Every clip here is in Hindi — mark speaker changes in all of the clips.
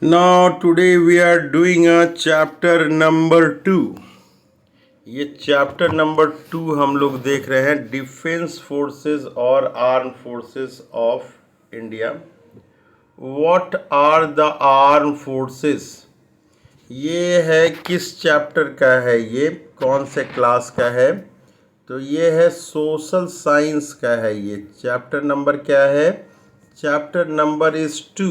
Speaker 1: Now today we are doing a chapter number 2. ये चैप्टर नंबर 2 हम लोग देख रहे हैं डिफेंस फोर्सेस और arm forces of India. What are the arm forces? ये है किस चैप्टर का है, ये कौन से क्लास का है? तो ये है सोशल साइंस का है. ये चैप्टर नंबर क्या है? Chapter number is 2.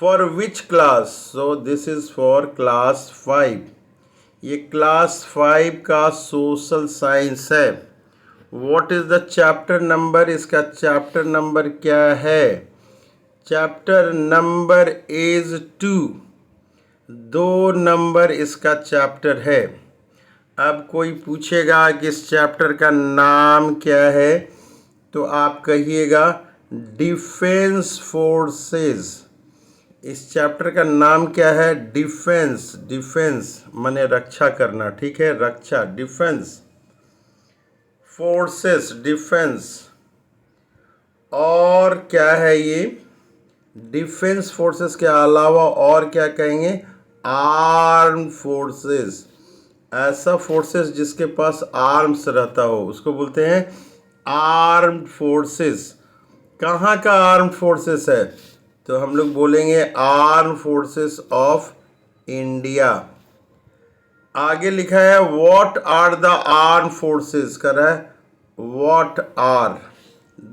Speaker 1: For which class? So this is for class 5. ये क्लास 5 का सोशल साइंस है. What is the chapter number? इसका चैप्टर नंबर क्या है? Chapter number is 2. 2 नंबर इसका चैप्टर है. अब कोई पूछेगा कि इस चैप्टर का नाम क्या है, तो आप कहिएगा डिफेंस फोर्सेस. इस चैप्टर का नाम क्या है? डिफेंस. डिफेंस माने रक्षा करना, ठीक है, रक्षा, डिफेंस फोर्सेस, डिफेंस. और क्या है ये? डिफेंस फोर्सेस के अलावा और क्या कहेंगे? Arm forces. ऐसा फोर्सेस जिसके पास आर्म्स रहता हो उसको बोलते हैं आर्म्ड फोर्सेस. कहाँ का आर्म फोर्सेस है? तो हम लोग बोलेंगे आर्म फोर्सेस ऑफ इंडिया. आगे लिखा है what are the arm forces. कर रहा है what are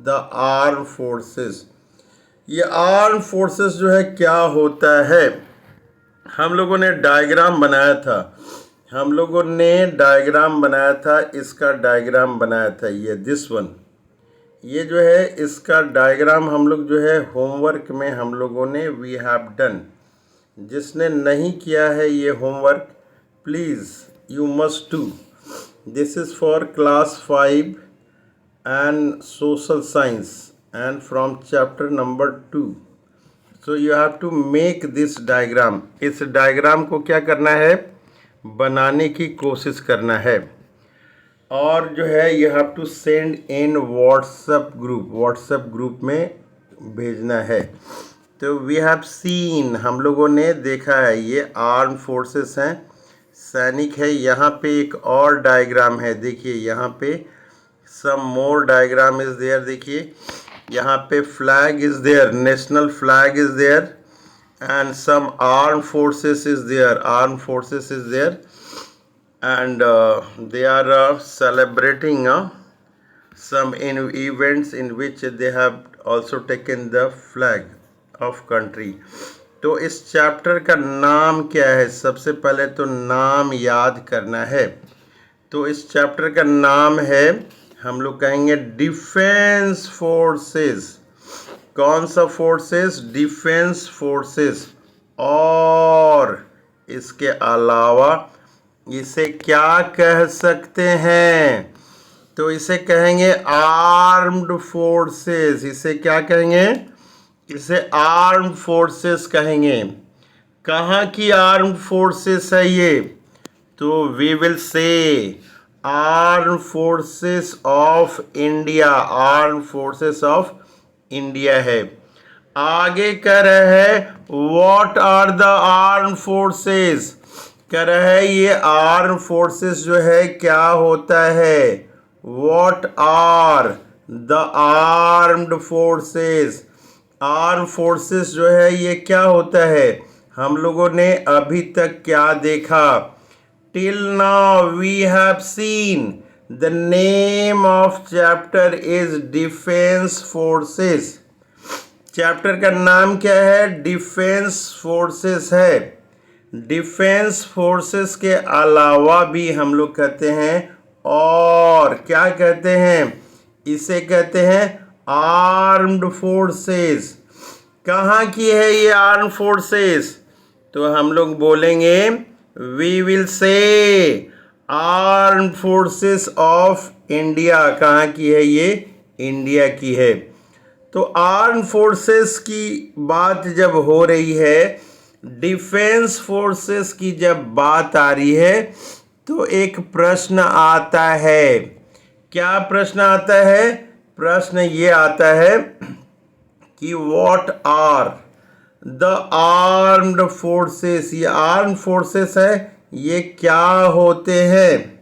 Speaker 1: the arm forces. ये आर्म फोर्सेस जो है क्या होता है? हम लोगों ने डायग्राम बनाया था. इसका डायग्राम बनाया था. ये दिस वन, ये जो है इसका डायग्राम हम लोग जो है होमवर्क में हम लोगों ने वी हैव डन. जिसने नहीं किया है ये homework, please you must do. This is for class 5 and social science and from chapter number 2. So you have to make this diagram. इस डायग्राम को क्या करना है? बनाने की कोशिश करना है. और जो है you have to send in WhatsApp group में भेजना है. तो वी हैव सीन, हम लोगों ने देखा है, ये आर्म फोर्सेस हैं, सैनिक है. यहाँ पे एक और डायग्राम है, देखिए यहाँ पे some more diagram is there. देखिए यहाँ पे flag is there, national flag is there and some arm forces is there. And they are celebrating some events in which they have also taken the flag of country. तो इस चैप्टर का नाम क्या है? सबसे पहले तो नाम याद करना है. तो इस चैप्टर का नाम है, हम लोग कहेंगे डिफेंस फोर्सेस. कौन सा फोर्सेस? Defence forces. और इसके अलावा इसे क्या कह सकते हैं? तो इसे कहेंगे आर्म्ड फोर्सेस. इसे क्या कहेंगे? इसे आर्म्ड फोर्सेस कहेंगे. कहाँ की आर्म्ड फोर्सेस है ये? तो we will say armed forces of India. Armed forces of India है. आगे कह रहे हैं what are the armed forces. कह रहा है ये आर्म फोर्सेस जो है क्या होता है? What are the armed forces. Arm forces जो है ये क्या होता है? हम लोगों ने अभी तक क्या देखा? Till now we have seen the name of chapter is defence forces. Chapter का नाम क्या है? डिफेंस फोर्सेस है. डिफेंस फोर्सेस के अलावा भी हम लोग कहते हैं, और क्या कहते हैं? इसे कहते हैं आर्म्ड फोर्सेस. कहाँ की है ये आर्म्ड फोर्सेस? तो हम लोग बोलेंगे we will say armed forces of India. कहाँ की है ये? इंडिया की है. तो आर्म फोर्सेस की बात जब हो रही है, डिफेंस फोर्सेस की जब बात आ रही है, तो एक प्रश्न आता है. क्या प्रश्न आता है? प्रश्न ये आता है कि what are the armed forces, ये आर्म्ड फोर्सेस है, ये क्या होते हैं।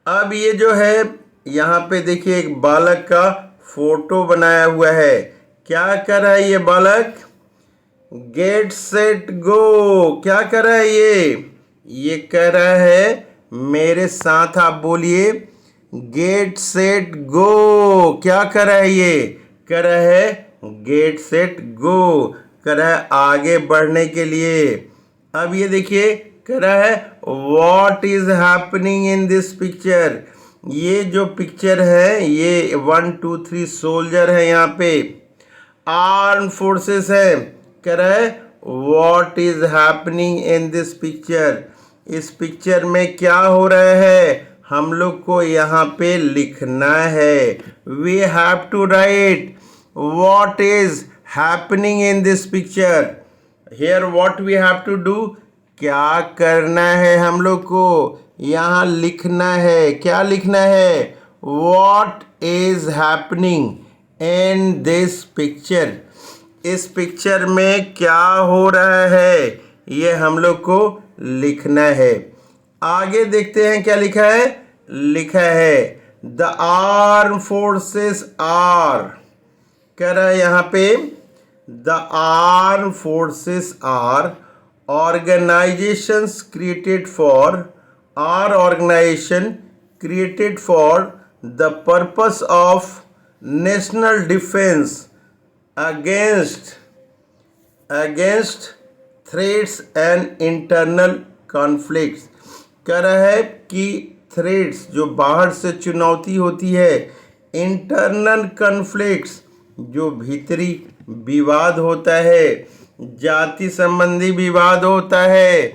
Speaker 1: अब ये जो है यहाँ पे देखिए एक बालक का फोटो बनाया हुआ है। क्या कर रहा है ये बालक? Get set go. क्या कर रहा है ये कर रहा है, मेरे साथ आप बोलिए, गेट सेट गो। क्या कर रहा है ये? कर रहा है गेट सेट गो, कर रहा है आगे बढ़ने के लिए। अब ये देखिए कर रहा है what is happening in this picture. ये जो पिक्चर है ये 1 2 3 सोल्जर है, यहाँ पे आर्म फोर्सेस है। कह रहा है what is happening in this picture. इस पिक्चर में क्या हो रहा है हम लोग को यहाँ पे लिखना है। We have to write what is happening in this picture. Here what we have to do, क्या करना है हम लोग को यहाँ लिखना है। क्या लिखना है? What is happening in this picture. इस पिक्चर में क्या हो रहा है ये हम लोग को लिखना है। आगे देखते हैं क्या लिखा है। लिखा है द आर्म फोर्सेस आर। कह रहा है यहाँ पे the arm forces are organizations created for organization created for the purpose of national defense against threats and internal conflicts। कह रहा है कि थ्रेट्स जो बाहर से चुनौती होती है, इंटरनल कन्फ्लिक्ट्स जो भीतरी विवाद होता है, जाति संबंधी विवाद होता है,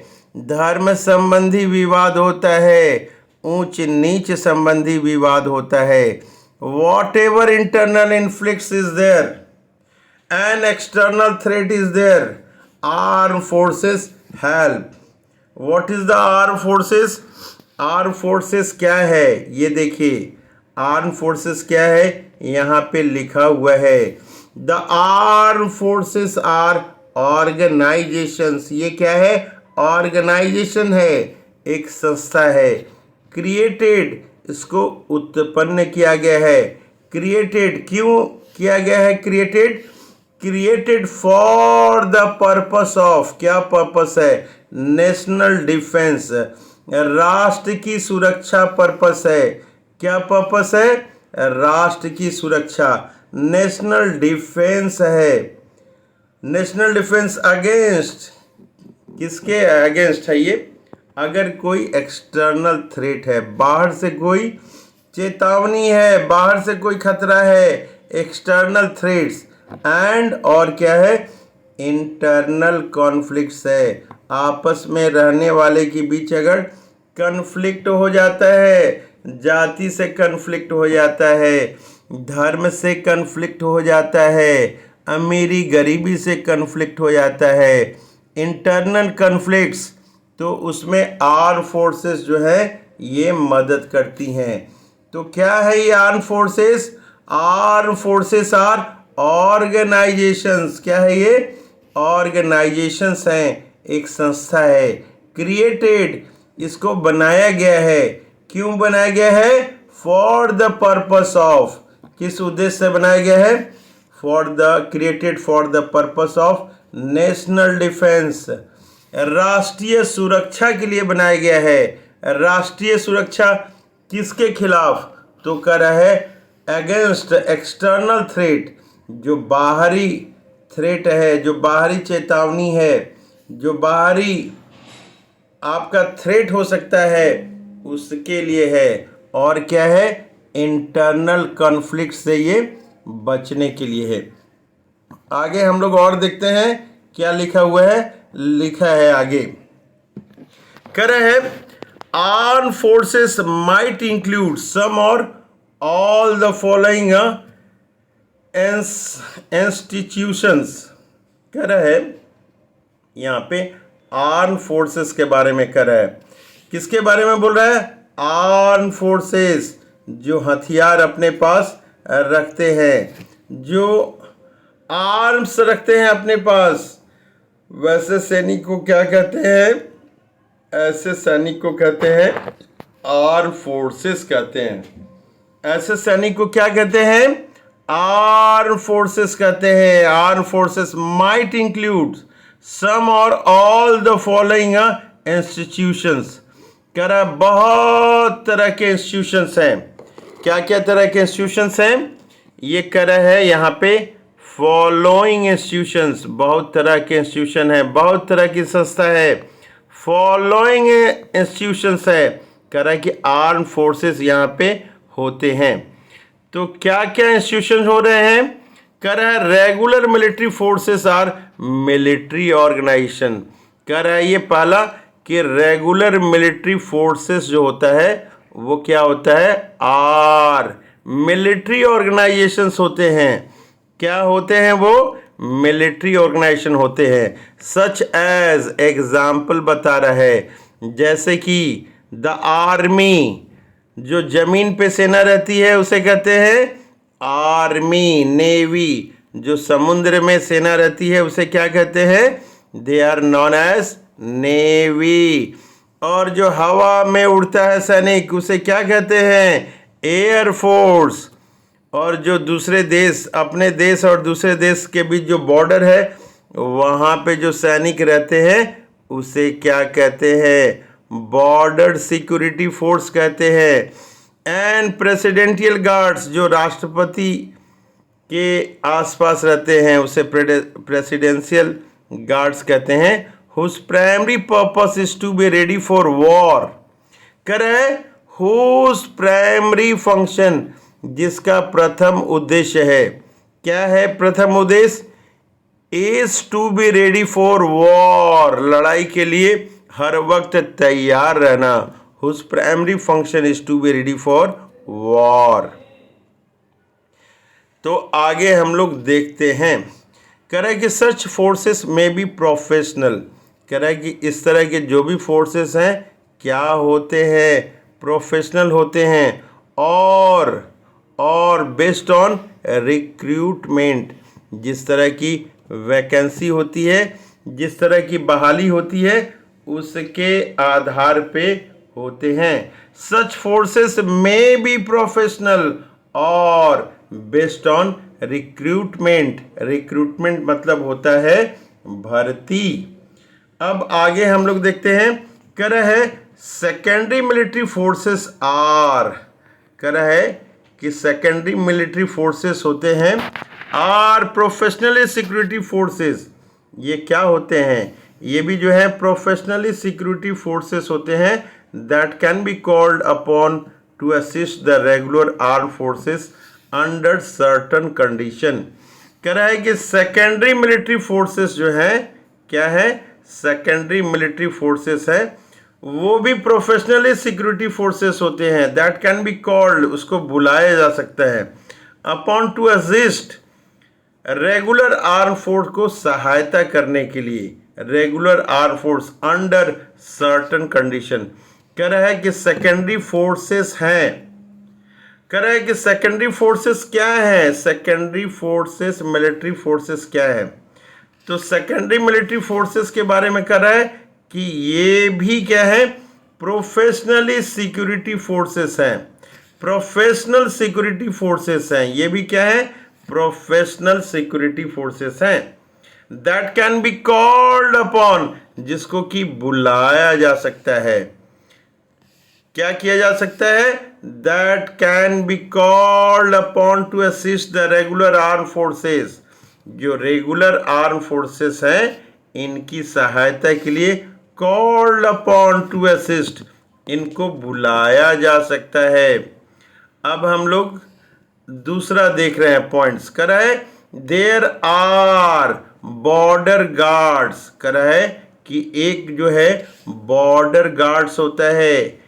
Speaker 1: धर्म संबंधी विवाद होता है, ऊंच नीच संबंधी विवाद होता है। Whatever internal conflicts is there and external threat is there, arm forces help. What is the arm forces? Arm forces क्या है ये देखिए, आर्म फोर्सेस क्या है यहाँ पे लिखा हुआ है। The arm forces are organisations. ये क्या है? ऑर्गेनाइजेशन है, एक संस्था है। क्रिएटेड, इसको उत्पन्न किया गया है। क्रिएटेड क्यों किया गया है? Created for the purpose of, क्या पर्पस है? नेशनल डिफेंस, राष्ट्र की सुरक्षा पर्पस है। क्या पर्पस है? राष्ट्र की सुरक्षा। नेशनल डिफेंस है। नेशनल डिफेंस अगेंस्ट, किसके अगेंस्ट है ये? अगर कोई एक्सटर्नल थ्रेट है, बाहर से कोई चेतावनी है, बाहर से कोई खतरा है, एक्सटर्नल थ्रेट्स एंड और क्या है? इंटरनल कॉन्फ्लिक्ट्स है। आपस में रहने वाले के बीच अगर कन्फ्लिक्ट हो जाता है, जाति से कन्फ्लिक्ट हो जाता है, धर्म से कन्फ्लिक्ट हो जाता है, अमीरी गरीबी से कन्फ्लिक्ट हो जाता है, इंटरनल कन्फ्लिक्ट्स, तो उसमें आर्म फोर्सेस जो है ये मदद करती हैं। तो क्या है ये arm forces? Arm forces are organisations. क्या है ये? ऑर्गेनाइजेशंस हैं, एक संस्था है। क्रिएटेड, इसको बनाया गया है। क्यों बनाया गया है? फॉर द पर्पस ऑफ, किस उद्देश्य से बनाया गया है? Created for the purpose of national defence, राष्ट्रीय सुरक्षा के लिए बनाया गया है। राष्ट्रीय सुरक्षा किसके खिलाफ? तो कर रहा है अगेंस्ट एक्सटर्नल थ्रेट, जो बाहरी थ्रेट है, जो बाहरी चेतावनी है, जो बाहरी आपका थ्रेट हो सकता है, उसके लिए है। और क्या है? इंटरनल कॉन्फ्लिक्ट से ये बचने के लिए है। आगे हम लोग और देखते हैं क्या लिखा हुआ है। लिखा है आगे, कह रहे हैं arm forces might include some or all the following institutions. कह रहा है यहाँ पे आर्म फोर्सेस के बारे में कह रहा है। किसके बारे में बोल रहा है? आर्म फोर्सेस, जो हथियार अपने पास रखते हैं, जो आर्म्स रखते हैं अपने पास, वैसे सैनिक को क्या कहते हैं? ऐसे सैनिक को कहते हैं आर्म फोर्सेस कहते हैं। ऐसे सैनिक को क्या कहते हैं? आर्म फोर्सेस कहते हैं। Arm forces might include some or all the following institutions. कह रहा है बहुत तरह के इंस्टीट्यूशंस हैं। क्या क्या तरह के इंस्टीट्यूशंस हैं? ये कह रहा है यहाँ पे फॉलोइंग इंस्टीट्यूशंस, बहुत तरह के इंस्टीट्यूशन है, बहुत तरह की संस्था है, फॉलोइंग इंस्टीट्यूशंस है। कह रहा है कि आर्म फोर्सेस यहाँ पे होते हैं। तो क्या क्या इंस्टीट्यूशन हो रहे हैं? कह रहा है regular military forces are military organisation. कह रहा है ये पहला कि रेगुलर मिलिट्री फोर्सेस जो होता है वो क्या होता है? आर मिलिट्री ऑर्गेनाइजेशंस होते हैं। क्या होते हैं वो? मिलिट्री ऑर्गेनाइजेशन होते हैं। सच एज एग्जाम्पल बता रहा है, जैसे कि द आर्मी, जो जमीन पे सेना रहती है उसे कहते हैं आर्मी। नेवी, जो समुद्र में सेना रहती है उसे क्या कहते हैं? They are known as navy. और जो हवा में उड़ता है सैनिक उसे क्या कहते हैं? Air force. और जो दूसरे देश, अपने देश और दूसरे देश के बीच जो बॉर्डर है वहाँ पे जो सैनिक रहते हैं उसे क्या कहते हैं? बॉर्डर सिक्योरिटी फोर्स कहते हैं। एंड प्रेसिडेंशियल गार्ड्स, जो राष्ट्रपति के आसपास रहते हैं उसे प्रेसिडेंशियल गार्ड्स कहते हैं। Whose primary purpose is to be ready for war. करे हुज प्राइमरी फंक्शन, जिसका प्रथम उद्देश्य है, क्या है प्रथम उद्देश्य? Is to be ready for war, लड़ाई के लिए हर वक्त तैयार रहना। Whose primary function is to be ready for war. तो आगे हम लोग देखते हैं। कह रहा है कि सच फोर्सेस में बी प्रोफेशनल। कह रहा है कि इस तरह के जो भी फोर्सेस हैं क्या होते हैं? प्रोफेशनल होते हैं। और बेस्ड ऑन रिक्रूटमेंट, जिस तरह की वैकेंसी होती है, जिस तरह की बहाली होती है उसके आधार पे होते हैं। सच फोर्सेस में बी प्रोफेशनल और बेस्ड ऑन रिक्रूटमेंट। रिक्रूटमेंट मतलब होता है भर्ती। अब आगे हम लोग देखते हैं। कह रहा है सेकेंडरी मिलिट्री फोर्सेस आर। कह रहा है कि सेकेंडरी मिलिट्री फोर्सेस होते हैं आर प्रोफेशनली सिक्योरिटी फोर्सेस। ये क्या होते हैं? ये भी जो है प्रोफेशनली सिक्योरिटी फोर्सेस होते हैं that can be called upon two assist the regular arm forces under certain condition. कह रहा है कि सेकेंडरी मिलिट्री फोर्सेस जो है क्या है? सेकेंडरी मिलिट्री फोर्सेस है वो भी प्रोफेशनली सिक्योरिटी फोर्सेस होते हैं दैट कैन बी कॉल्ड, उसको बुलाया जा सकता है upon two assist regular arm force को सहायता करने के लिए। Regular arm force under certain condition. कह रहा है कि सेकेंडरी फोर्सेस हैं। कह रहा है कि सेकेंडरी फोर्सेस क्या है? सेकेंडरी फोर्सेस मिलिट्री फोर्सेस क्या है? तो सेकेंडरी मिलिट्री फोर्सेस के बारे में कह रहा है कि ये भी क्या है? प्रोफेशनली सिक्योरिटी फोर्सेस हैं। प्रोफेशनल सिक्योरिटी फोर्सेस हैं। ये भी क्या है? प्रोफेशनल सिक्योरिटी फोर्सेस हैं that can be called upon, जिसको कि बुलाया जा सकता है। क्या किया जा सकता है? That can be called upon two assist the regular arm forces. जो रेगुलर आर्म फोर्सेस हैं इनकी सहायता के लिए कॉल्ड अपॉन टू असिस्ट, इनको बुलाया जा सकता है। अब हम लोग दूसरा देख रहे हैं पॉइंट्स। कह रहा है देयर आर बॉर्डर गार्ड्स। कह रहा है कि एक जो है बॉर्डर गार्ड्स होता है,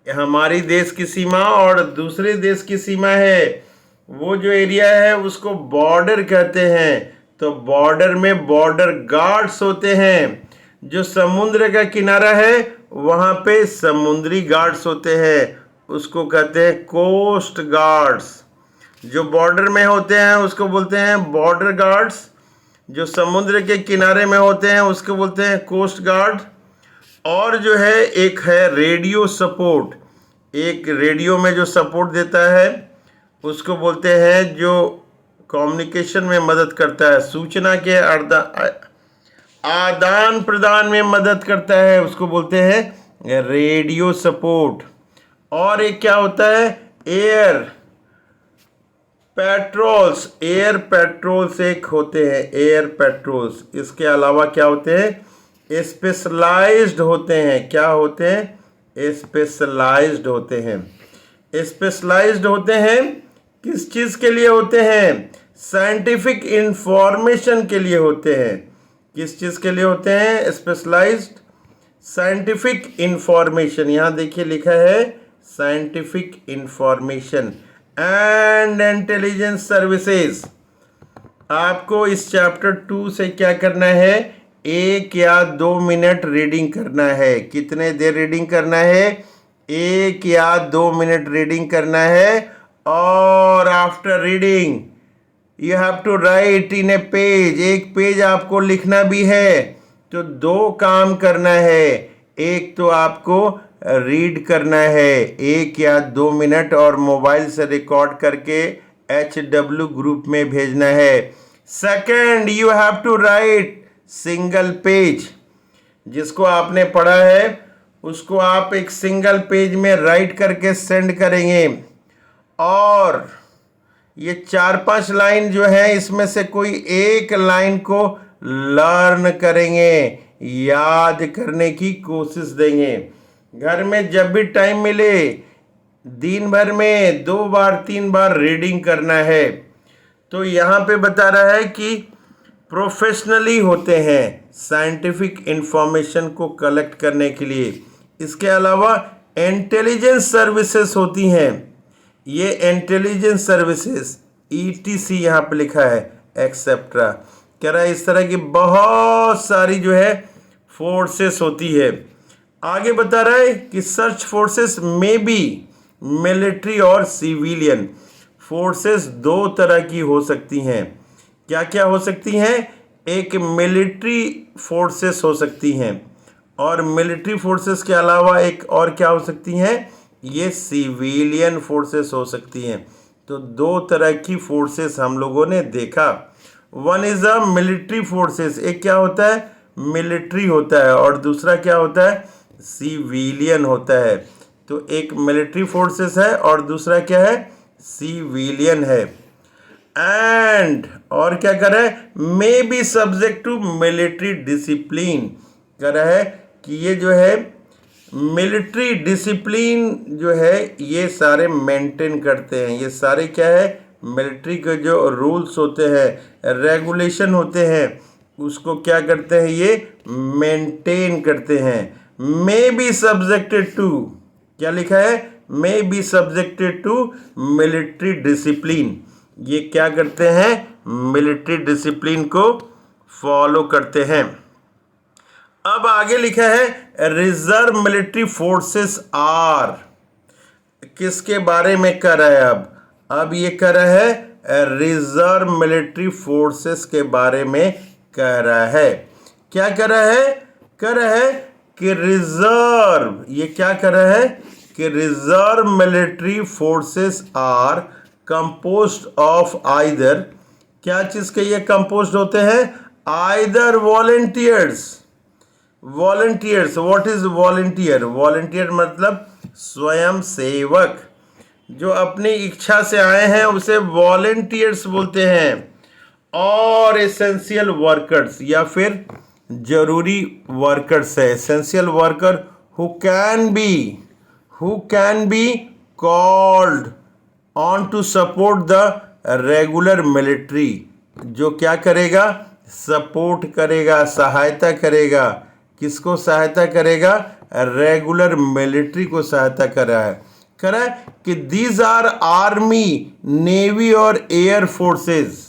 Speaker 1: हमारी देश की सीमा और दूसरे देश की सीमा है, वो जो एरिया है उसको बॉर्डर कहते हैं। तो बॉर्डर में बॉर्डर गार्ड्स होते हैं। जो समुद्र का किनारा है वहाँ पे समुद्री गार्ड्स होते हैं, उसको कहते हैं कोस्ट गार्ड्स। जो बॉर्डर में होते हैं उसको बोलते हैं बॉर्डर गार्ड्स। जो समुद्र के किनारे में होते हैं उसको बोलते हैं कोस्ट गार्ड। और जो है एक है रेडियो सपोर्ट, एक रेडियो में जो सपोर्ट देता है उसको बोलते हैं, जो कम्युनिकेशन में मदद करता है, सूचना के आदान प्रदान में मदद करता है, उसको बोलते हैं रेडियो सपोर्ट। और एक क्या होता है, एयर पेट्रोल्स। एयर पेट्रोल्स एक होते हैं, एयर पेट्रोल्स। इसके अलावा क्या होते हैं, स्पेशलाइज्ड होते हैं। क्या होते हैं, स्पेशलाइज्ड होते हैं। स्पेशलाइज्ड होते हैं किस चीज़ के लिए होते हैं, साइंटिफिक इंफॉर्मेशन के लिए होते हैं। किस चीज़ के लिए होते हैं, स्पेशलाइज्ड साइंटिफिक इंफॉर्मेशन। यहाँ देखिए लिखा है scientific information and intelligence services. आपको इस चैप्टर 2 से क्या करना है, 1 या 2 मिनट रीडिंग करना है। कितने देर रीडिंग करना है, 1 या 2 मिनट रीडिंग करना है। और after reading you have to write in a page, एक पेज आपको लिखना भी है। तो 2 काम करना है, एक तो आपको रीड करना है 1 या 2 मिनट और मोबाइल से रिकॉर्ड करके HW ग्रुप में भेजना है। Second, you have to write single page. जिसको आपने पढ़ा है उसको आप एक सिंगल पेज में राइट करके सेंड करेंगे। और ये 4-5 लाइन जो है इसमें से कोई एक लाइन को लर्न करेंगे, याद करने की कोशिश देंगे। घर में जब भी टाइम मिले दिन भर में 2 बार 3 बार रीडिंग करना है। तो यहाँ पे बता रहा है कि प्रोफेशनली होते हैं साइंटिफिक इंफॉर्मेशन को कलेक्ट करने के लिए। इसके अलावा इंटेलिजेंस सर्विसेज होती हैं। ये इंटेलिजेंस सर्विसेज ETC यहाँ पे लिखा है एक्सेट्रा। कह रहा है इस तरह की बहुत सारी जो है फोर्सेस होती है। आगे बता रहा है कि सर्च फोर्सेस में भी मिलिट्री और सिविलियन फोर्सेस 2 तरह की हो सकती हैं। क्या क्या हो सकती हैं, एक मिलिट्री फोर्सेस हो सकती हैं और मिलिट्री फोर्सेस के अलावा एक और क्या हो सकती हैं, ये सिविलियन फोर्सेस हो सकती हैं। तो 2 तरह की फोर्सेस हम लोगों ने देखा। One is a military forces, एक क्या होता है, मिलिट्री होता है और दूसरा क्या होता है, सिविलियन होता है। तो एक मिलिट्री फोर्सेस है और दूसरा क्या है, सिविलियन है। एंड और क्या कर रहा है, may be subject to military discipline. कह रहा है कि ये जो है मिलिट्री डिसिप्लिन जो है ये सारे मेंटेन करते हैं। ये सारे क्या है, मिलिट्री के जो रूल्स होते हैं, रेगुलेशन होते हैं, उसको क्या करते हैं, ये मेंटेन करते हैं। मे बी सब्जेक्टेड टू, क्या लिखा है, may be subjected to military discipline. ये क्या करते हैं, मिलिट्री डिसिप्लिन को फॉलो करते हैं। अब आगे लिखा है रिजर्व मिलिट्री फोर्सेस आर, किसके बारे में कर रहा है। अब ये कर रहा है रिजर्व मिलिट्री फोर्सेस के बारे में कह रहा है। क्या कर रहा है, कर रहा है कि रिजर्व, ये क्या कर रहा है कि reserve military forces are composed of either, क्या चीज़ के ये कंपोज्ड होते हैं, either volunteers. Volunteers, what is volunteer, volunteer मतलब स्वयं सेवक, जो अपनी इच्छा से आए हैं उसे वॉलंटियर्स बोलते हैं। और एसेंशियल वर्कर्स या फिर जरूरी वर्कर्स है, essential worker who can be called on to support the regular military, जो क्या करेगा, सपोर्ट करेगा, सहायता करेगा। किसको सहायता करेगा, रेगुलर मिलिट्री को सहायता कर रहा है। कह रहा है कि दीज आर आर्मी, नेवी और एयर फोर्सेस।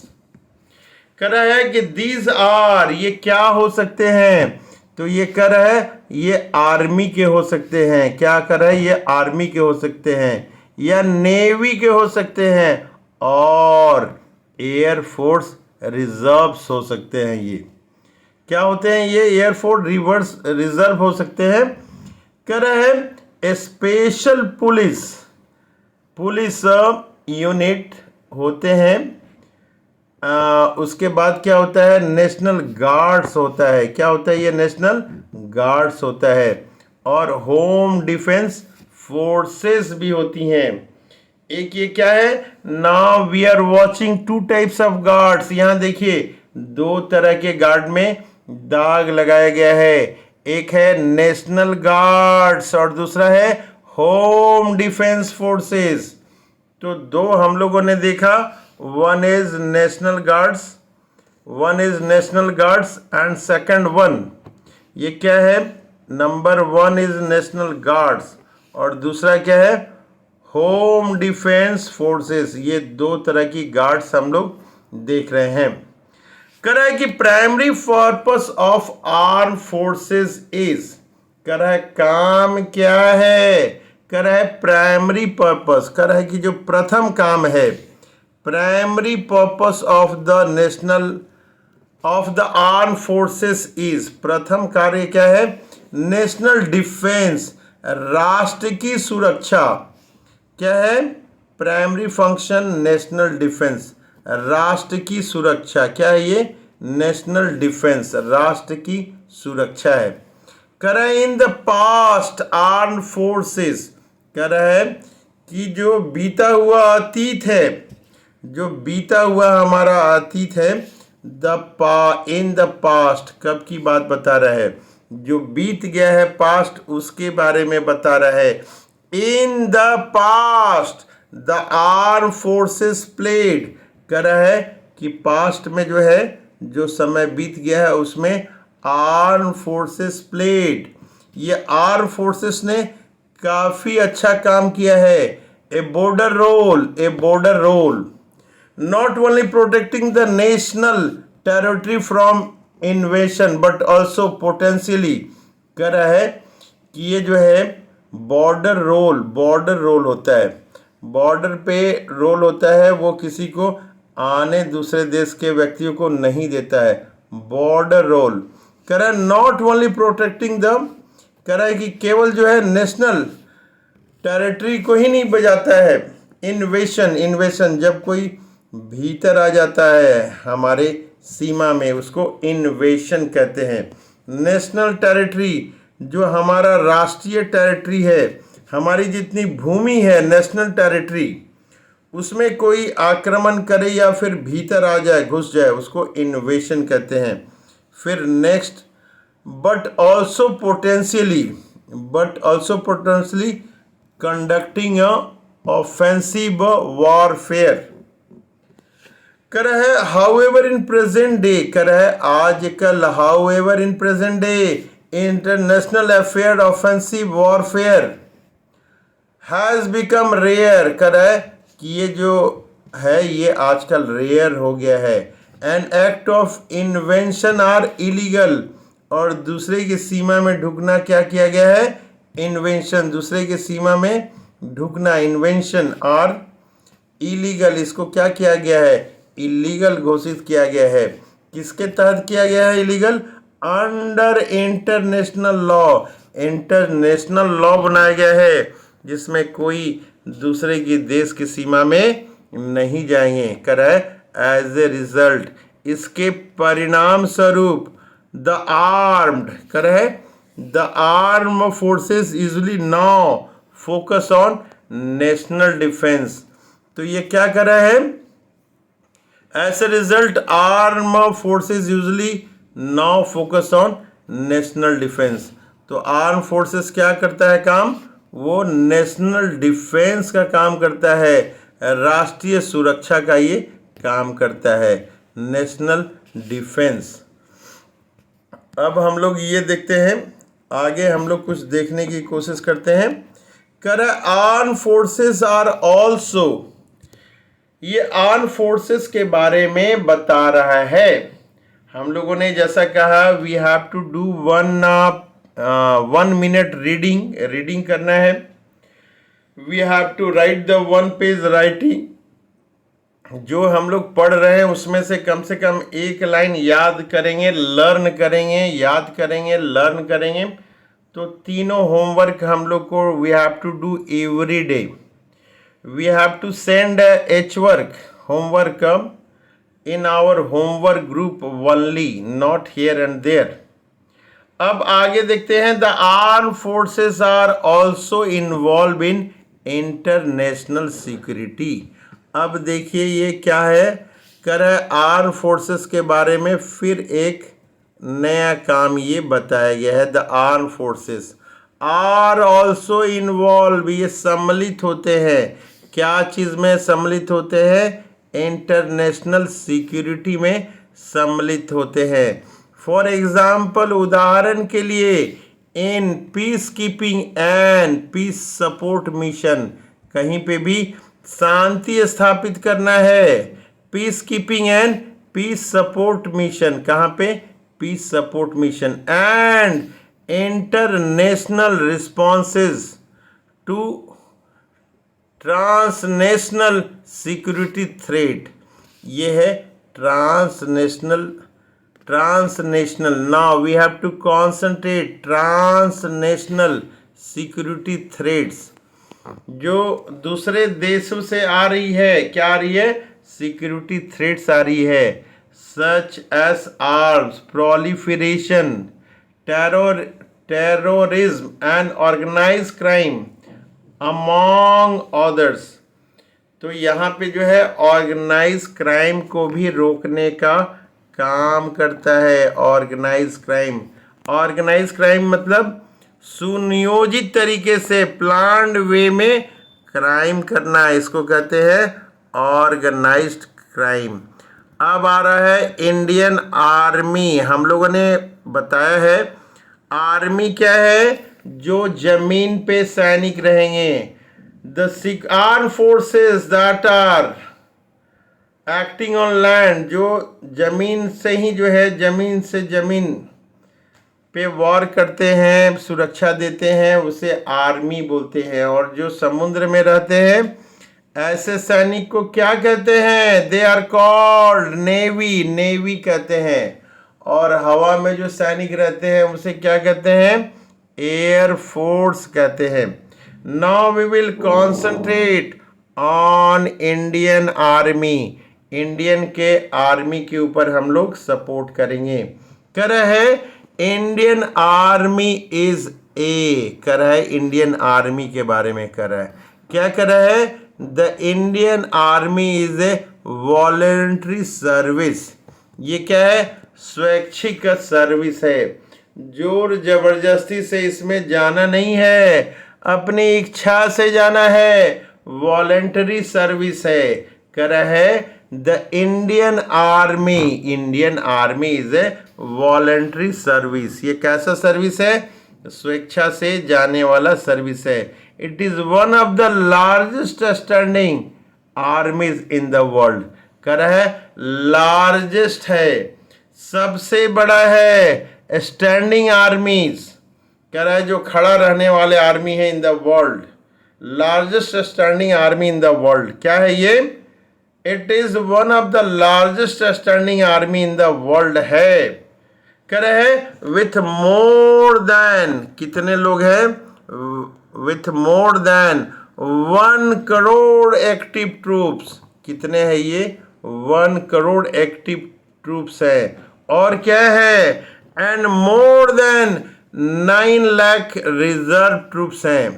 Speaker 1: कह रहा है कि दीज आर, ये क्या हो सकते हैं, तो ये कह रहा है ये आर्मी के हो सकते हैं। क्या कर रहा है, ये आर्मी के हो सकते हैं या नेवी के हो सकते हैं और एयर फोर्स रिजर्व्स हो सकते हैं। ये क्या होते हैं? ये एयरफोर्स रिजर्व हो सकते हैं। कह रहे हैं स्पेशल पुलिस यूनिट होते हैं। उसके बाद क्या होता है? नेशनल गार्ड्स होता है। क्या होता है? ये नेशनल गार्ड्स होता है। और होम डिफेंस फोर्सेस भी होती हैं। एक ये क्या है? Now we are watching two types of guards. यहां देखिए दो तरह के गार्ड में दाग लगाया गया है। एक है नेशनल गार्ड्स और दूसरा है होम डिफेंस फोर्सेस। तो दो हम लोगों ने देखा, one is national guards and second one, ये क्या है? नंबर 1 इज नेशनल गार्ड्स और दूसरा क्या है? Home defence forces. ये दो तरह की गार्ड्स हम लोग देख रहे हैं। कह रहा है कि primary purpose of arm forces is, कह रहा है काम क्या है? कह रहा है प्राइमरी पर्पस, कह रहा है कि जो प्रथम काम है, primary purpose of the arm forces is, प्रथम कार्य क्या है? नेशनल डिफेंस, राष्ट्र की सुरक्षा। क्या है? प्राइमरी फंक्शन नेशनल डिफेंस, राष्ट्र की सुरक्षा। क्या है ये? नेशनल डिफेंस, राष्ट्र की सुरक्षा है। कह रहा है in the past arm forces, कह रहा है कि जो बीता हुआ अतीत है, जो बीता हुआ हमारा अतीत है, इन द पास्ट, कब की बात बता रहा है? जो बीत गया है पास्ट, उसके बारे में बता रहा है। In the past the arm forces played, कह रहा है कि पास्ट में जो है, जो समय बीत गया है उसमें आर्म फोर्सेस प्लेड, ये आर्म फोर्सेस ने काफ़ी अच्छा काम किया है। A border role not only protecting the national territory from invasion but also potentially, कह रहा है कि ये जो है बॉर्डर रोल होता है, बॉर्डर पे रोल होता है, वो किसी को आने दूसरे देश के व्यक्तियों को नहीं देता है। बॉर्डर रोल कह रहा है नॉट ओनली प्रोटेक्टिंग द, कह रहा है कि केवल जो है नेशनल टेरिटरी को ही नहीं बजाता है। इन्वेशन जब कोई भीतर आ जाता है हमारे सीमा में, उसको इन्वेशन कहते हैं। नेशनल टेरिटरी, जो हमारा राष्ट्रीय टेरिटरी है, हमारी जितनी भूमि है नेशनल टेरिटरी, उसमें कोई आक्रमण करे या फिर भीतर आ जाए, घुस जाए, उसको इन्वेशन कहते हैं। फिर next, but also potentially conducting a offensive warfare. कर है हाउएवर इन प्रेजेंट डे, कर है आजकल, however in present day international affair offensive warfare has become rare, कर है कि ये जो है ये आजकल रेयर हो गया है। An act of invention are illegal, और दूसरे की सीमा में ढुकना क्या किया गया है? इन्वेंशन, दूसरे की सीमा में ढुकना, इन्वेंशन आर इलीगल, इसको क्या किया गया है? इलीगल घोषित किया गया है। किसके तहत किया गया है illegal? Under international law, international law बनाया गया है जिसमें कोई दूसरे की देश की सीमा में नहीं जाएंगे। कर है एज ए रिजल्ट, इसके परिणाम स्वरूप द आर्म्ड, कर है the arm forces usually now focus on national defence. तो ये क्या कर रहा है? As a result arm forces usually now focus on national defence. तो आर्म फोर्सेस क्या करता है काम? वो नेशनल डिफेंस का काम करता है, राष्ट्रीय सुरक्षा का ये काम करता है, नेशनल डिफेंस। अब हम लोग ये देखते हैं, आगे हम लोग कुछ देखने की कोशिश करते हैं। कर आर्म फोर्सेस आर ऑल्सो, ये आर्म फोर्सेस के बारे में बता रहा है। हम लोगों ने जैसा कहा we have to do 1 minute reading करना है। We have to write the 1 page writing जो हम लोग पढ़ रहे हैं उसमें से कम एक लाइन याद करेंगे, लर्न करेंगे, याद करेंगे, लर्न करेंगे। तो तीनों होमवर्क हम लोग को we have to do every day. We have to send each work homework in our homework group only, not here and there. अब आगे देखते हैं, the arm forces are also involve in international security. अब देखिए ये क्या है, कर है आर्म फोर्सेस के बारे में फिर एक नया काम ये बताया गया है। The arm forces are also involve, ये सम्मिलित होते हैं। क्या चीज़ में सम्मिलित होते हैं? इंटरनेशनल सिक्योरिटी में सम्मिलित होते हैं। फॉर एग्जाम्पल, उदाहरण के लिए, in peace keeping and peace support mission, कहीं पे भी शांति स्थापित करना है। Peacekeeping and peace support mission, कहाँ पे? Peace support mission. And international responses to transnational security threat, ये है transnational. Now we have to concentrate transnational security threats, जो दूसरे देशों से आ रही है। क्या आ रही है? सिक्योरिटी थ्रेट्स आ रही है, such as arms proliferation, terrorism and organised crime among others. तो यहाँ पे जो है ऑर्गेनाइज क्राइम को भी रोकने का काम करता है। ऑर्गेनाइज क्राइम मतलब सुनियोजित तरीके से, प्लान्ड वे में क्राइम करना, इसको कहते हैं ऑर्गेनाइज्ड क्राइम। अब आ रहा है इंडियन आर्मी। हम लोगों ने बताया है आर्मी क्या है? जो जमीन पे सैनिक रहेंगे। The arm forces that are acting on land, जो जमीन से ही जो है, जमीन से जमीन पे वॉर करते हैं, सुरक्षा देते हैं, उसे आर्मी बोलते हैं। और जो समुद्र में रहते हैं ऐसे सैनिक को क्या कहते हैं? दे आर कॉल्ड नेवी कहते हैं। और हवा में जो सैनिक रहते हैं उसे क्या कहते हैं? एयर फोर्स कहते हैं। Now we will concentrate on Indian army. Indian के आर्मी के ऊपर हम लोग सपोर्ट करेंगे। कर है इंडियन आर्मी इज कर है इंडियन आर्मी के बारे में कर है। क्या कर है? The Indian army is a voluntary service. ये क्या है? स्वैच्छिक सर्विस है। जोर जबरदस्ती से इसमें जाना नहीं है, अपनी इच्छा से जाना है। वॉलेंटरी सर्विस है। कर है the Indian army is a voluntary service. ये कैसा सर्विस है? स्वेच्छा से जाने वाला सर्विस है। It is one of the largest standing आर्मीज in the world. कर है लार्जेस्ट है, सबसे बड़ा है। स्टैंडिंग आर्मीज, कह रहा है जो खड़ा रहने वाले आर्मी है in the world. Largest standing army in the world क्या है ये? It is one of the largest standing army in the world है। कह रहे हैं विथ मोर देन, कितने लोग हैं? With more than 1 crore active troops. कितने हैं ये? 1 करोड़ एक्टिव ट्रूप्स है। और क्या है? And more than 9 lakh reserve troops हैं।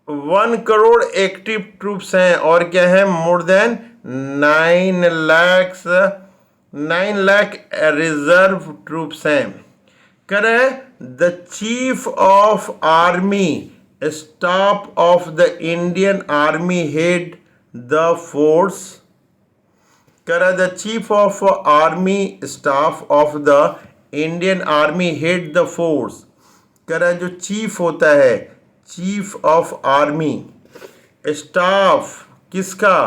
Speaker 1: 1 करोड़ एक्टिव ट्रूप्स हैं और क्या है? More than 9 lakh reserve troops हैं। करे the chief of army staff of the Indian army head the force. करे the chief of army staff of the Indian army head the force. करे जो चीफ होता है, चीफ ऑफ आर्मी, स्टाफ किसका?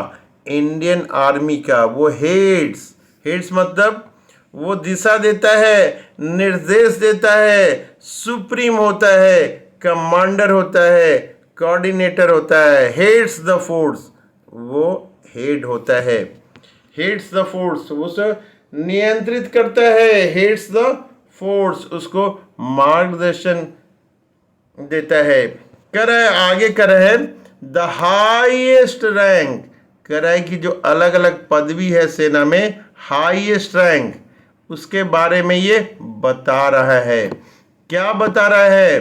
Speaker 1: इंडियन आर्मी का। वो हेड्स मतलब वो दिशा देता है, निर्देश देता है, सुप्रीम होता है, कमांडर होता है, कोऑर्डिनेटर होता है। हेड्स द फोर्स, वो हेड होता है। हेड्स द फोर्स, उसे नियंत्रित करता है। हेड्स द फोर्स, उसको मार्गदर्शन देता है। कर है आगे कर है द हाईएस्ट रैंक, कर है कि जो अलग अलग पदवी है सेना में, हाईएस्ट रैंक, उसके बारे में ये बता रहा है। क्या बता रहा है?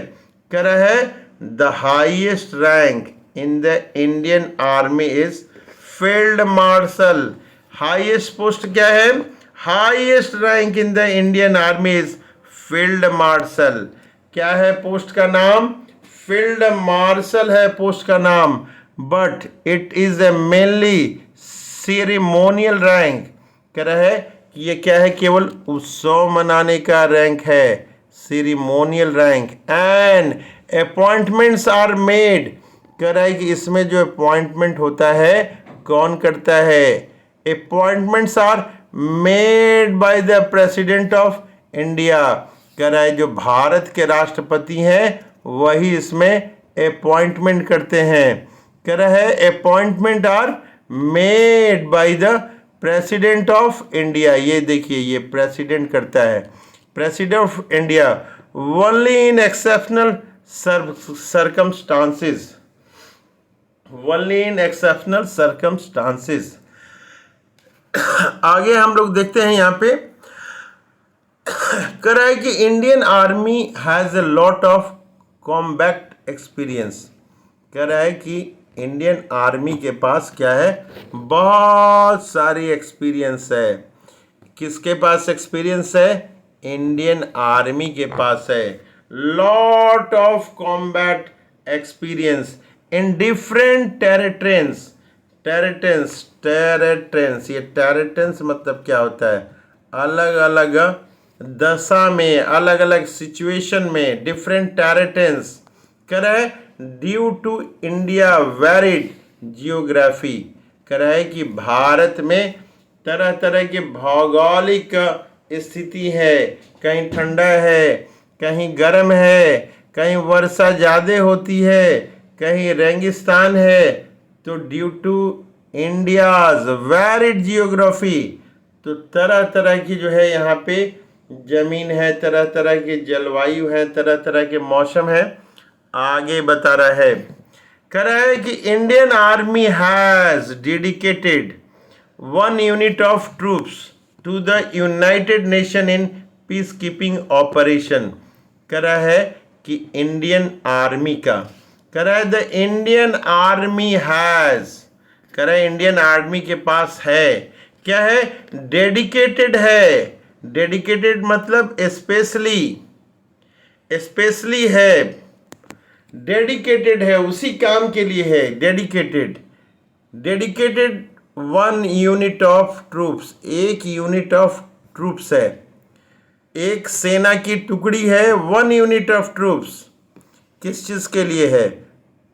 Speaker 1: कह रहा है the highest rank in the Indian army is field marshal. Highest post क्या है? Highest rank in the Indian army is field marshal. क्या है पोस्ट का नाम? फील्ड मार्शल है पोस्ट का नाम। But it is a mainly ceremonial rank. कह रहा है कि ये क्या है? केवल उत्सव मनाने का रैंक है, ceremonial rank. And appointments are made, कह रहा है कि इसमें जो अपॉइंटमेंट होता है कौन करता है? Appointments are made by the president of India. कह रहा है जो भारत के राष्ट्रपति हैं वही इसमें अपॉइंटमेंट करते हैं। कह रहा है appointment are made by the president of India. ये देखिए, ये प्रेसिडेंट करता है, president of India. Only in exceptional circumstances, only in exceptional circumstances. आगे हम लोग देखते हैं यहाँ पे कह रहा है कि Indian army has a lot of combat experience. कह रहा है कि इंडियन आर्मी के पास क्या है? बहुत सारी एक्सपीरियंस है। किसके पास एक्सपीरियंस है? इंडियन आर्मी के पास है। Lot of combat experience in different territories. Territories, ये टेरिटरीज मतलब क्या होता है? अलग अलग दशा में, अलग अलग सिचुएशन में, डिफरेंट टेरिटरीज। कह रहा है due to India varied geography. कह रहा है कि भारत में तरह तरह की भौगोलिक स्थिति है। कहीं ठंडा है, कहीं गर्म है, कहीं वर्षा ज़्यादा होती है, कहीं रेगिस्तान है। तो due to India's varied geography, तो तरह तरह की जो है यहाँ पे जमीन है, तरह तरह की जलवायु है, तरह तरह के मौसम है। आगे बता रहा है, कह रहा है कि Indian army has dedicated 1 unit of troops to the United Nation in peace keeping operation. कह रहा है कि इंडियन आर्मी का, कह रहा है द इंडियन आर्मी हैज, कह रहा है इंडियन आर्मी के पास है, क्या है? डेडिकेटेड है। डेडिकेटेड मतलब स्पेशली, स्पेशली है, डेडिकेटेड है, उसी काम के लिए है। Dedicated, dedicated 1 unit of troops, 1 unit of troops है, एक सेना की टुकड़ी है। 1 यूनिट ऑफ ट्रूप्स किस चीज़ के लिए है?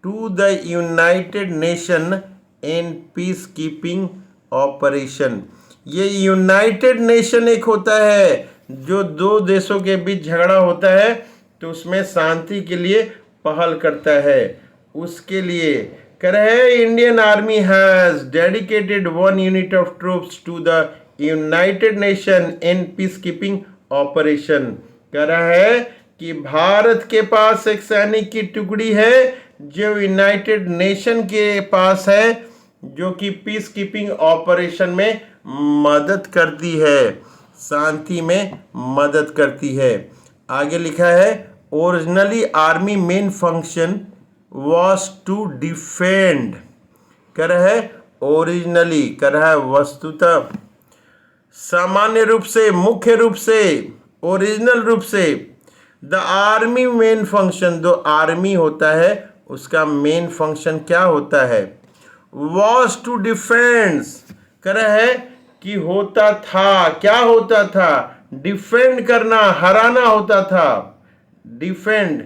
Speaker 1: To the United Nation in peace keeping operation. ये यूनाइटेड नेशन एक होता है जो 2 देशों के बीच झगड़ा होता है तो उसमें शांति के लिए पहल करता है, उसके लिए। कह रहे हैं Indian army has dedicated 1 unit of troops to the United Nation in peace keeping operation. कह रहा है कि भारत के पास एक सैनिक की टुकड़ी है जो यूनाइटेड नेशन के पास है, जो कि पीस कीपिंग ऑपरेशन में मदद करती है, शांति में मदद करती है। आगे लिखा है originally army main function was to defend. कह रहा है ओरिजिनली, कह रहा है वस्तुतः, सामान्य रूप से, मुख्य रूप से, ओरिजिनल रूप से। द आर्मी मेन फंक्शन, जो आर्मी होता है उसका मेन फंक्शन क्या होता है? Was to defence. कह रहा है कि होता था, क्या होता था? डिफेंड करना, हराना होता था। डिफेंड,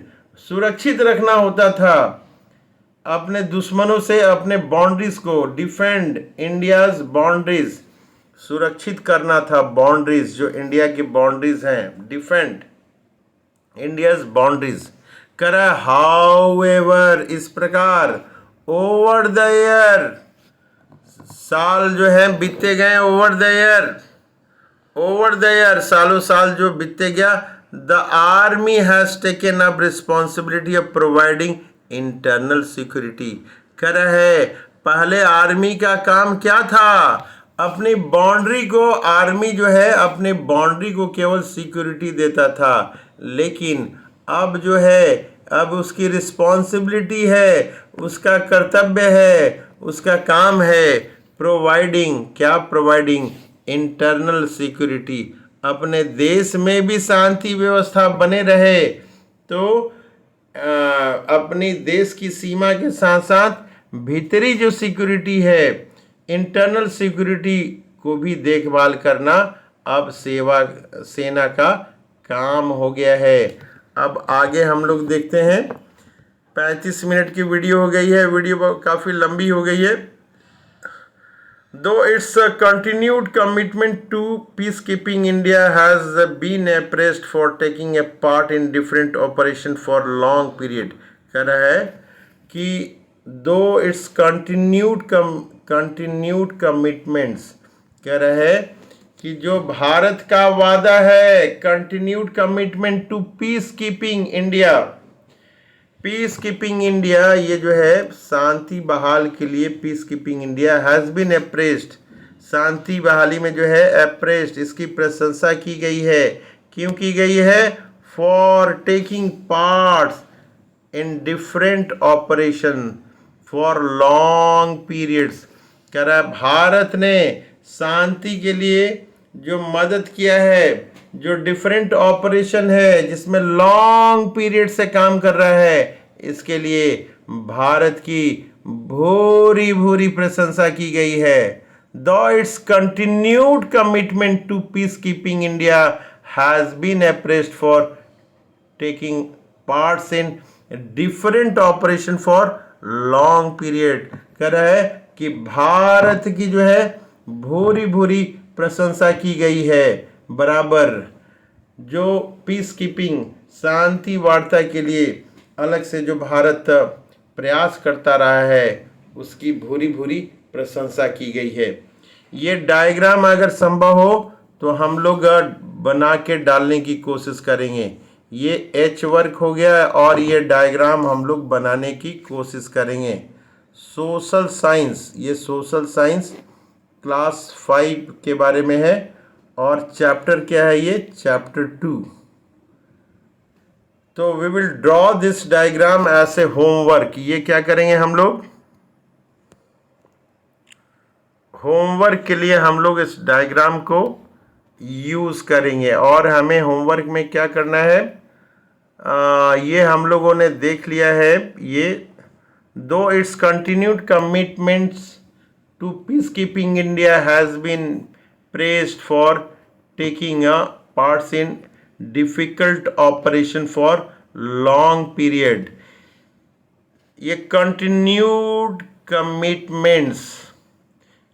Speaker 1: सुरक्षित रखना होता था अपने दुश्मनों से अपने बाउंड्रीज को। डिफेंड इंडियाज बाउंड्रीज, सुरक्षित करना था बाउंड्रीज, जो इंडिया की बाउंड्रीज हैं। Defend India's boundaries. करा हाउएवर, इस प्रकार, ओवर द ईयर, साल जो है बीतते गए, ओवर द ईयर, सालों साल जो बीतते गया। The army has taken up responsibility of providing internal security. कह रहा है पहले आर्मी का काम क्या था, अपनी बाउंड्री को, आर्मी जो है अपनी बाउंड्री को केवल सिक्योरिटी देता था, लेकिन अब जो है अब उसकी रिस्पॉन्सिबिलिटी है, उसका कर्तव्य है, उसका काम है प्रोवाइडिंग, क्या प्रोवाइडिंग, इंटरनल सिक्योरिटी। अपने देश में भी शांति व्यवस्था बने रहे, तो अपनी देश की सीमा के साथ साथ भीतरी जो सिक्योरिटी है, इंटरनल सिक्योरिटी को भी देखभाल करना अब सेना का काम हो गया है। अब आगे हम लोग देखते हैं। 35 मिनट की वीडियो हो गई है, वीडियो काफ़ी लंबी हो गई है। Though its continued commitment to peacekeeping, India has been appraised for taking a part in different operations for long period. कह रहा है कि though its continued commitments, कह रहा है कि जो भारत का वादा है, continued commitment to peace keeping India, peace keeping India, ये जो है शांति बहाल के लिए peace keeping India has been appraised, शांति बहाली में जो है अप्रेस्ड, इसकी प्रशंसा की गई है। क्यों की गई है? For taking parts in different operation for long periods. कह रहा है भारत ने शांति के लिए जो मदद किया है, जो डिफरेंट ऑपरेशन है जिसमें लॉन्ग पीरियड से काम कर रहा है, इसके लिए भारत की भूरी भूरी प्रशंसा की गई है। Though its continued commitment to peacekeeping India has been appraised for taking parts in different operation for long period। कह रहा है कि भारत की जो है भूरी भूरी प्रशंसा की गई है, बराबर जो पीस कीपिंग शांति वार्ता के लिए अलग से जो भारत प्रयास करता रहा है, उसकी भूरी भूरी प्रशंसा की गई है। ये डायग्राम अगर संभव हो तो हम लोग बना के डालने की कोशिश करेंगे। ये एच वर्क हो गया और ये डायग्राम हम लोग बनाने की कोशिश करेंगे। सोशल साइंस, ये सोशल साइंस क्लास 5 के बारे में है और चैप्टर क्या है? ये चैप्टर 2। तो we will draw this diagram as a homework. ये क्या करेंगे हम लोग? होमवर्क के लिए हम लोग इस डायग्राम को यूज़ करेंगे। और हमें होमवर्क में क्या करना है, ये हम लोगों ने देख लिया है। ये दो it's continued commitments to peacekeeping, India has been praised for taking parts in difficult operation for long period। ये continued commitments,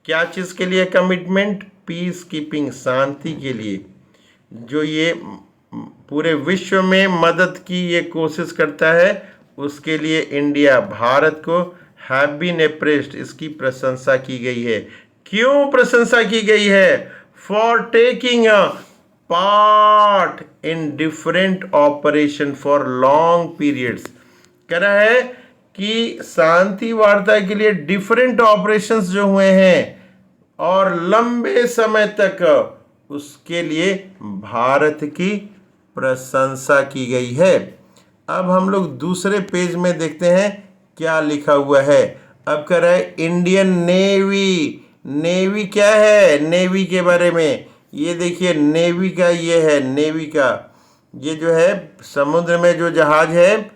Speaker 1: क्या चीज़ के लिए कमिटमेंट? पीस कीपिंग, शांति के लिए, जो ये पूरे विश्व में मदद की ये कोशिश करता है, उसके लिए इंडिया, भारत को हैव बीन अप्रेस्ड, इसकी प्रशंसा की गई है। क्यों प्रशंसा की गई है? For taking a part in different operation for long periods. कह रहा है कि शांति वार्ता के लिए डिफरेंट ऑपरेशंस जो हुए हैं और लंबे समय तक, उसके लिए भारत की प्रशंसा की गई है। अब हम लोग दूसरे पेज में देखते हैं क्या लिखा हुआ है। अब कह रहा है इंडियन नेवी। नेवी क्या है? नेवी के बारे में ये देखिए, नेवी का ये है, नेवी का ये जो है समुद्र में जो जहाज है,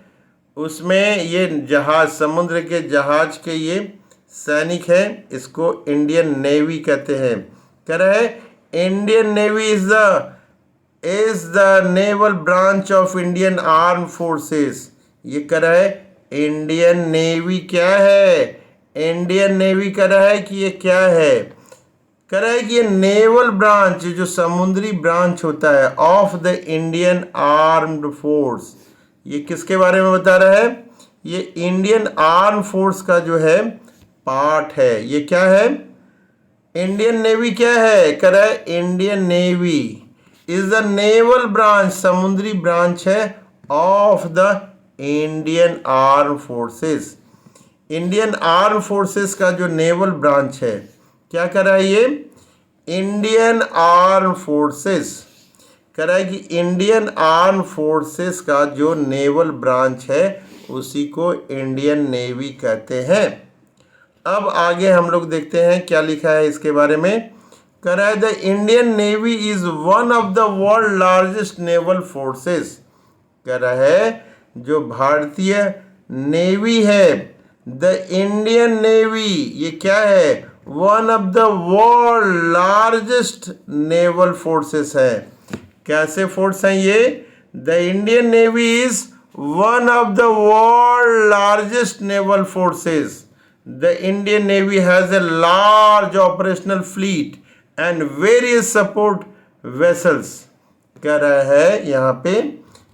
Speaker 1: उसमें ये जहाज, समुद्र के जहाज के ये सैनिक हैं, इसको इंडियन नेवी कहते हैं। कह रहा है Indian navy is the naval branch of Indian arm forces. ये कह रहा है इंडियन नेवी क्या है? इंडियन नेवी कह रहा है कि ये क्या है? कह रहा है कि ये नेवल ब्रांच, जो समुद्री ब्रांच होता है of the Indian armed force. ये किसके बारे में बता रहा है? ये इंडियन आर्म फोर्स का जो है पार्ट है। ये क्या है? इंडियन नेवी क्या है, कह रहा है Indian navy is the naval branch, समुद्री ब्रांच है of the Indian arm forces. Indian arm forces का जो नेवल ब्रांच है, क्या कर रहा है ये, इंडियन आर्म फोर्सेस कह रहा है कि इंडियन आर्म फोर्सेस का जो नेवल ब्रांच है उसी को इंडियन नेवी कहते हैं। अब आगे हम लोग देखते हैं क्या लिखा है इसके बारे में। कह रहा है the Indian navy is one of the world largest naval forces. कह रहा है जो भारतीय नेवी है, द इंडियन नेवी, ये क्या है, one of the world largest naval forces है। कैसे फोर्स हैं ये, the Indian navy is one of the world largest naval forces. The Indian Navy has a large operational fleet and various support vessels। कह रहा है यहाँ पे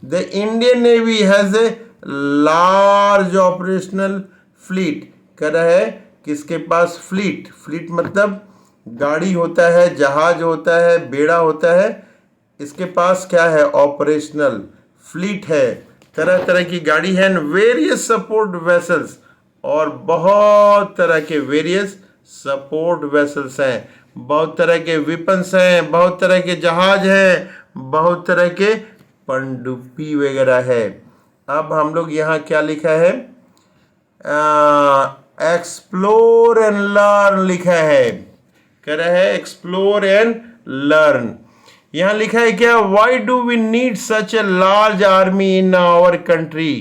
Speaker 1: The Indian Navy has a large operational fleet। कह रहा है किसके पास फ्लीट, फ्लीट मतलब गाड़ी होता है, जहाज होता है, बेड़ा होता है, इसके पास क्या है, ऑपरेशनल फ्लीट है, तरह तरह की गाड़ी है, वेरियस सपोर्ट वेसल्स, और बहुत तरह के वेरियस सपोर्ट वेसल्स हैं, बहुत तरह के विपन्स हैं, बहुत तरह के जहाज हैं, बहुत तरह के पनडुब्बी वगैरह है। अब हम लोग यहाँ क्या लिखा है, एक्सप्लोर एंड लर्न लिखा है। कह रहा है एक्सप्लोर एंड लर्न। यहाँ लिखा है क्या, why do we need such a large army in our country.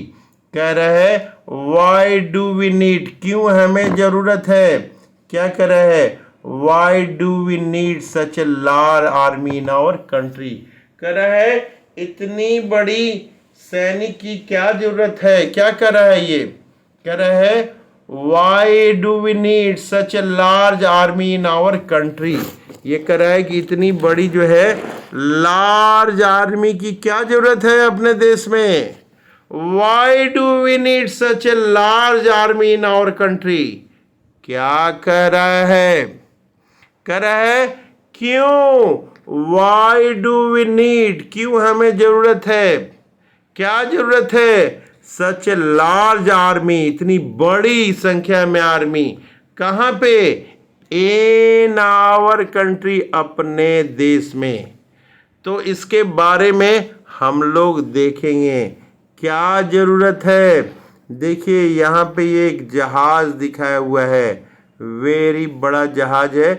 Speaker 1: कह रहा है वाई डू वी नीड, क्यों हमें जरूरत है, क्या कह रहा है, why do we need such a large army in our country. कह रहा है इतनी बड़ी सैनिक की क्या जरूरत है, क्या कर रहा है ये, कह रहा है why do we need such a large army in our country. ये कह रहा है कि इतनी बड़ी जो है लार्ज आर्मी की क्या जरूरत है अपने देश में। Why do we need such a large army in our country? क्या कह रहा है, कह रहा है क्यों, Why do we need, क्यों हमें जरूरत है, क्या जरूरत है, सच ए लार्ज आर्मी, इतनी बड़ी संख्या में आर्मी, कहाँ पे, इन आवर कंट्री, अपने देश में। तो इसके बारे में हम लोग देखेंगे क्या जरूरत है। देखिए यहाँ पे ये एक जहाज दिखाया हुआ है, वेरी बड़ा जहाज है।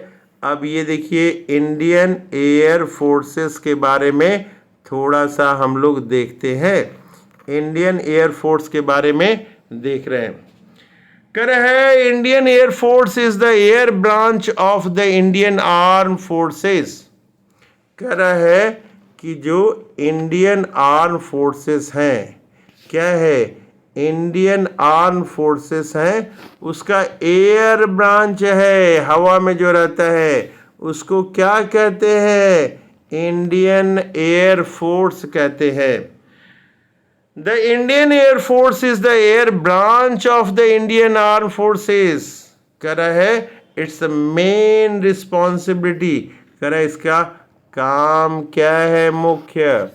Speaker 1: अब ये देखिए इंडियन एयर फोर्सेस के बारे में थोड़ा सा हम लोग देखते हैं, इंडियन एयर फोर्स के बारे में देख रहे हैं। कह रहे हैं Indian air force is the air branch of the Indian arm forces. कह रहा है कि जो इंडियन आर्म फोर्सेस हैं, क्या है, इंडियन आर्म फोर्सेस हैं, उसका एयर ब्रांच है, हवा में जो रहता है उसको क्या कहते हैं, इंडियन एयर फोर्स कहते हैं। The Indian air force is the air branch of the Indian arm forces. कह रहा है इट्स मेन रिस्पॉन्सिबिलिटी, कह रहा है इसका काम क्या है, मुख्य,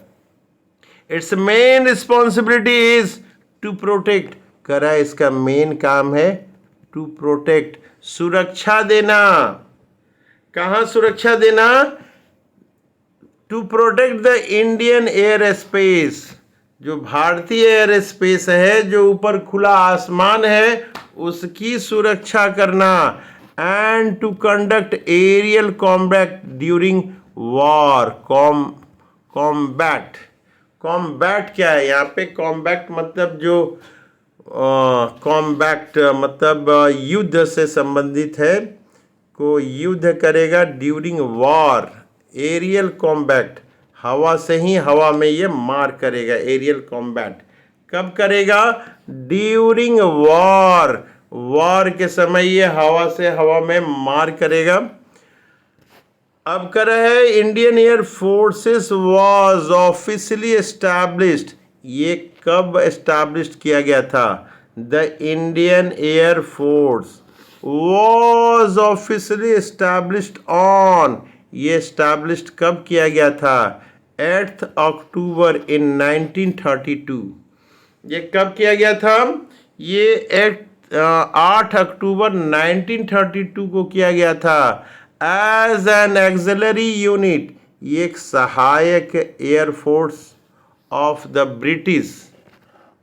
Speaker 1: its main responsibility is to protect. कह रहा है इसका मेन काम है टू प्रोटेक्ट, सुरक्षा देना। कहाँ सुरक्षा देना, to protect the Indian air space, जो भारतीय एयर स्पेस है, जो ऊपर खुला आसमान है, उसकी सुरक्षा करना। And to conduct aerial combat during war, combat, combat क्या है यहाँ पे, कॉम्बैट मतलब जो कॉम्बैट मतलब युद्ध से संबंधित है, को युद्ध करेगा ड्यूरिंग वॉर, एरियल कॉम्बैट, हवा से ही हवा में ये मार करेगा, एरियल कॉम्बैट कब करेगा, ड्यूरिंग वॉर, वॉर के समय ये हवा से हवा में मार करेगा। अब कर रहा है Indian air forces was officially established, ये कब एस्टैब्लिश्ड किया गया था, the Indian air force was officially established on, ये established कब किया गया था? 8 अक्टूबर in 1932। ये कब किया गया था? ये 8 अक्टूबर 1932 को किया गया था। एज एन एक्सिलरी यूनिट, ये एक सहायक एयरफोर्स ऑफ द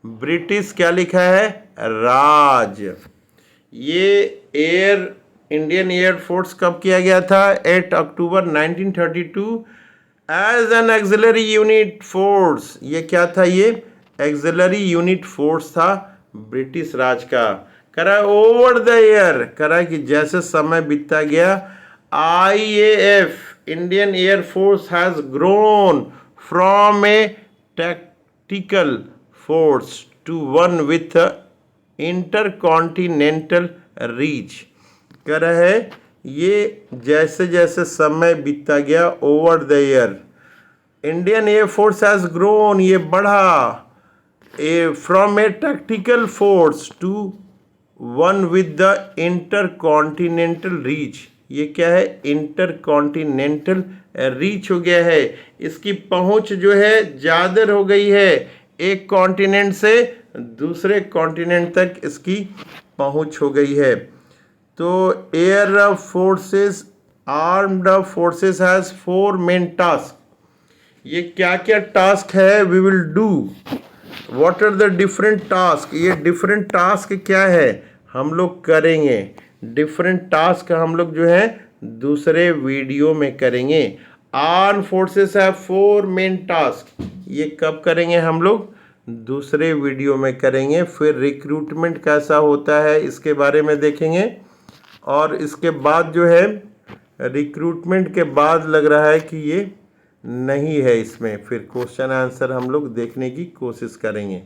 Speaker 1: ब्रिटिश क्या लिखा है? राज। ये इंडियन एयरफोर्स कब किया गया था? 8 October 1932 as an auxiliary unit force. ये क्या था? ये एक्सिलरी यूनिट फोर्स था ब्रिटिश राज का। करा ओवर द ईयर, करा कि जैसे समय बीतता गया, IAF Indian air force has grown from a tactical force to one with intercontinental reach. कह रहा है ये जैसे जैसे समय बीतता गया, over the year Indian air force has grown, ये बढ़ा, from a tactical force to one with the intercontinental reach. ये क्या है? इंटरकॉन्टिनेंटल रीच हो गया है। इसकी पहुंच जो है ज़्यादा हो गई है, एक कॉन्टिनेंट से दूसरे कॉन्टिनेंट तक इसकी पहुंच हो गई है। तो air forces, armed forces has 4 main task. ये क्या क्या टास्क है? We will do. What are the different task? ये डिफरेंट टास्क क्या है हम लोग करेंगे? डिफरेंट टास्क हम लोग जो है दूसरे वीडियो में करेंगे। Arm forces have 4 main task. ये कब करेंगे हम लोग? दूसरे वीडियो में करेंगे। फिर रिक्रूटमेंट कैसा होता है इसके बारे में देखेंगे। और इसके बाद जो है रिक्रूटमेंट के बाद लग रहा है कि ये नहीं है इसमें, फिर क्वेश्चन आंसर हम लोग देखने की कोशिश करेंगे।